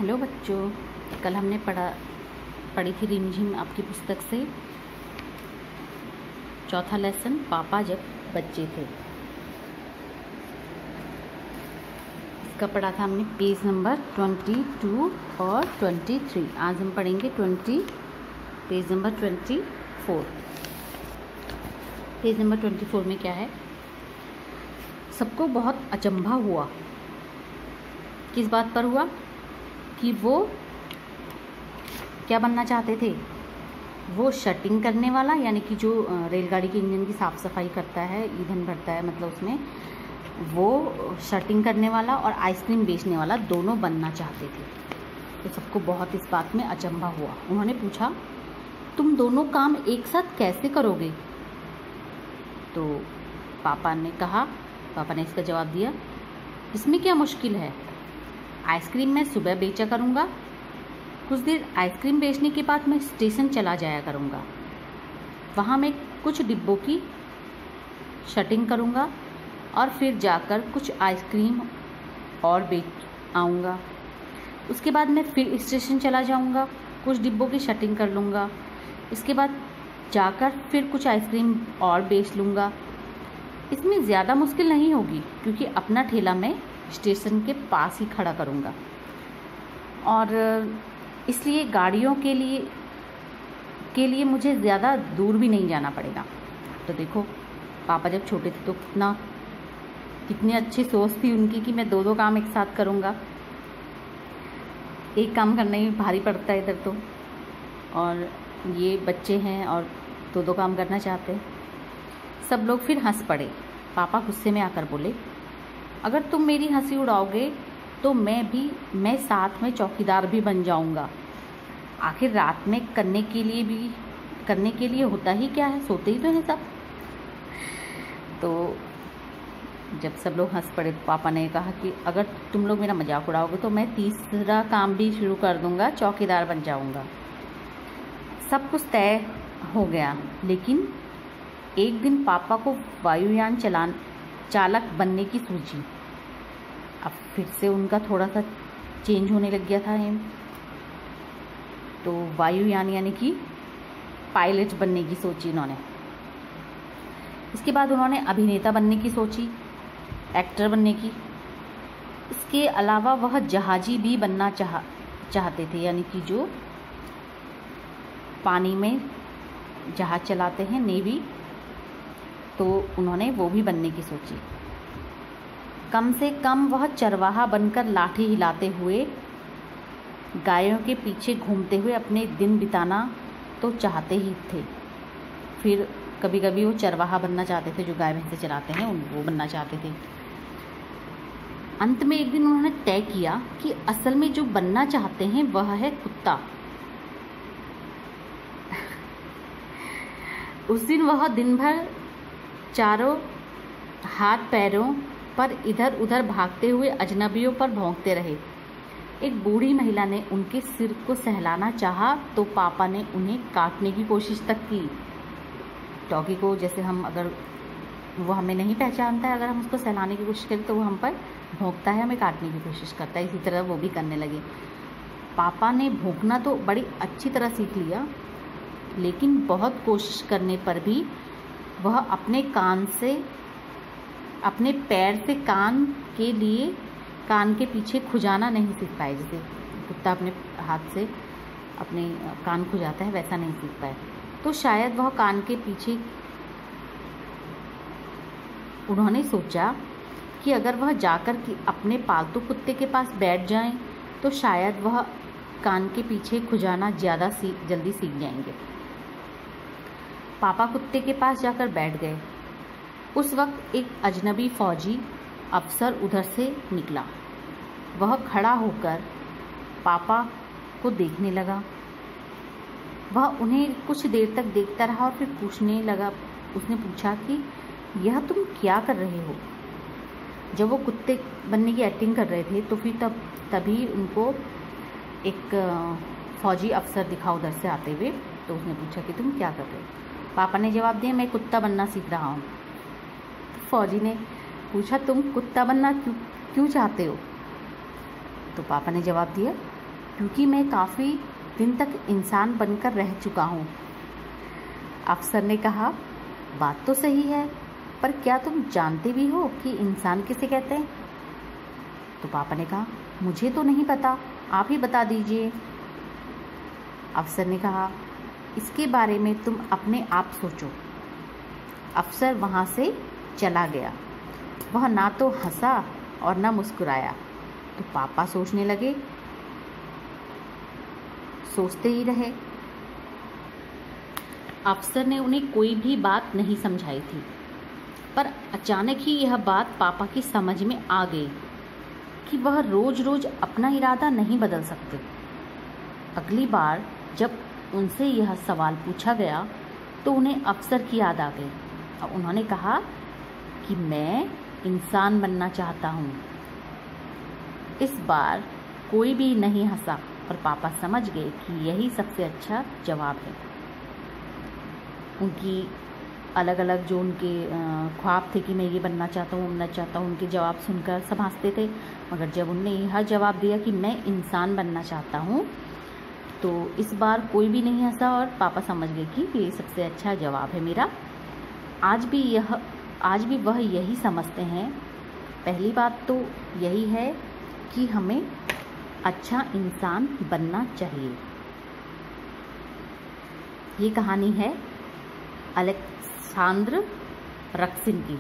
Hello बच्चों, कल हमने पढ़ी थी रिमझिम आपकी पुस्तक से चौथा लेसन पापा जब बच्चे थे। इसका पढ़ा था हमने पेज नंबर 22 और 23। आज हम पढ़ेंगे पेज नंबर 24। पेज नंबर 24 में क्या है? सबको बहुत अचंभा हुआ। किस बात पर हुआ? कि वो क्या बनना चाहते थे। वो शटिंग करने वाला, यानी कि जो रेलगाड़ी के इंजन की साफ़ सफाई करता है, ईंधन भरता है, मतलब उसमें वो शटिंग करने वाला और आइसक्रीम बेचने वाला दोनों बनना चाहते थे। तो सबको बहुत इस बात में अचंभा हुआ। उन्होंने पूछा, तुम दोनों काम एक साथ कैसे करोगे? तो पापा ने इसका जवाब दिया, इसमें क्या मुश्किल है। आइसक्रीम मैं सुबह बेचा करूँगा, कुछ देर आइसक्रीम बेचने के बाद मैं स्टेशन चला जाया करूँगा। वहाँ मैं कुछ डिब्बों की शटिंग करूँगा और फिर जाकर कुछ आइसक्रीम और बेच आऊँगा। उसके बाद मैं फिर स्टेशन चला जाऊँगा, कुछ डिब्बों की शटिंग कर लूँगा। इसके बाद जाकर फिर कुछ आइसक्रीम और बेच लूँगा। इसमें ज़्यादा मुश्किल नहीं होगी, क्योंकि अपना ठेला मैं स्टेशन के पास ही खड़ा करूँगा और इसलिए गाड़ियों के लिए मुझे ज़्यादा दूर भी नहीं जाना पड़ेगा। तो देखो, पापा जब छोटे थे तो कितनी अच्छी सोच थी उनकी कि मैं दो काम एक साथ करूँगा। एक काम करना ही भारी पड़ता है इधर तो, और ये बच्चे हैं और दो काम करना चाहते हैं। सब लोग फिर हंस पड़े। पापा गुस्से में आकर बोले, अगर तुम मेरी हंसी उड़ाओगे तो मैं साथ में चौकीदार भी बन जाऊंगा। आखिर रात में करने के लिए होता ही क्या है, सोते ही तो हैं सब। तो जब सब लोग हंस पड़े तो पापा ने कहा कि अगर तुम लोग मेरा मजाक उड़ाओगे तो मैं तीसरा काम भी शुरू कर दूंगा, चौकीदार बन जाऊंगा। सब कुछ तय हो गया, लेकिन एक दिन पापा को वायुयान चालक बनने की सूझी। अब फिर से उनका थोड़ा सा चेंज होने लग गया था एम। तो वायुयान यानी कि पायलट बनने की सोची उन्होंने। इसके बाद उन्होंने अभिनेता बनने की सोची, एक्टर बनने की। इसके अलावा वह जहाजी भी बनना चाहते थे, यानी कि जो पानी में जहाज चलाते हैं, नेवी। तो उन्होंने वो भी बनने की सोची। कम से कम वह चरवाहा बनकर लाठी हिलाते हुए गायों के पीछे घूमते हुए अपने दिन बिताना तो चाहते ही थे। फिर कभी कभी वो चरवाहा बनना चाहते थे, जो गाय भैंसे चराते हैं वो बनना चाहते थे। अंत में एक दिन उन्होंने तय किया कि असल में जो बनना चाहते हैं वह है कुत्ता। उस दिन वह दिन भर चारों हाथ पैरों पर इधर उधर भागते हुए अजनबियों पर भौंकते रहे। एक बूढ़ी महिला ने उनके सिर को सहलाना चाहा तो पापा ने उन्हें काटने की कोशिश तक की। डॉगी को जैसे हम, अगर वो हमें नहीं पहचानता है, अगर हम उसको सहलाने की कोशिश करें तो वो हम पर भौंकता है, हमें काटने की कोशिश करता है। इसी तरह वो भी करने लगे। पापा ने भौंकना तो बड़ी अच्छी तरह सीख लिया, लेकिन बहुत कोशिश करने पर भी वह अपने पैर से कान के पीछे खुजाना नहीं सीख पाए। जैसे कुत्ता अपने हाथ से अपने कान खुजाता है, वैसा नहीं सीख पाए। तो शायद वह कान के पीछे, उन्होंने सोचा कि अगर वह जाकर अपने पालतू कुत्ते के पास बैठ जाएं तो शायद वह कान के पीछे खुजाना ज़्यादा जल्दी सीख जाएंगे। पापा कुत्ते के पास जाकर बैठ गए। उस वक्त एक अजनबी फौजी अफसर उधर से निकला। वह खड़ा होकर पापा को देखने लगा। वह उन्हें कुछ देर तक देखता रहा और फिर पूछने लगा। उसने पूछा कि यह तुम क्या कर रहे हो? जब वो कुत्ते बनने की एक्टिंग कर रहे थे तो फिर तभी उनको एक फौजी अफसर दिखा उधर से आते हुए। तो उसने पूछा कि तुम क्या कर रहे हो? पापा ने जवाब दिया, मैं कुत्ता बनना सीख रहा हूँ। तो फौजी ने पूछा, तुम कुत्ता बनना क्यों चाहते हो? तो पापा ने जवाब दिया, क्योंकि मैं काफ़ी दिन तक इंसान बनकर रह चुका हूँ। अफसर ने कहा, बात तो सही है, पर क्या तुम जानते भी हो कि इंसान किसे कहते हैं? तो पापा ने कहा, मुझे तो नहीं पता, आप ही बता दीजिए। अफसर ने कहा, इसके बारे में तुम अपने आप सोचो। अफसर वहाँ से चला गया। वह ना तो हंसा और ना मुस्कुराया। तो पापा सोचने लगे, सोचते ही रहे। अफसर ने उन्हें कोई भी बात नहीं समझाई थी, पर अचानक ही यह बात पापा की समझ में आ गई कि वह रोज रोज अपना इरादा नहीं बदल सकते। अगली बार जब उनसे यह सवाल पूछा गया तो उन्हें अफसर की याद आ गई और उन्होंने कहा कि मैं इंसान बनना चाहता हूँ। इस बार कोई भी नहीं हंसा और पापा समझ गए कि यही सबसे अच्छा जवाब है। उनकी अलग अलग जो उनके ख्वाब थे कि मैं ये बनना चाहता हूँ, बनना चाहता हूँ, उनके जवाब सुनकर सब हंसते थे, मगर जब उनने यह जवाब दिया कि मैं इंसान बनना चाहता हूँ, तो इस बार कोई भी नहीं हंसा और पापा समझ गए कि ये सबसे अच्छा जवाब है मेरा। आज भी वह यही समझते हैं। पहली बात तो यही है कि हमें अच्छा इंसान बनना चाहिए। ये कहानी है अलेक्सांद्र रक्सिन की।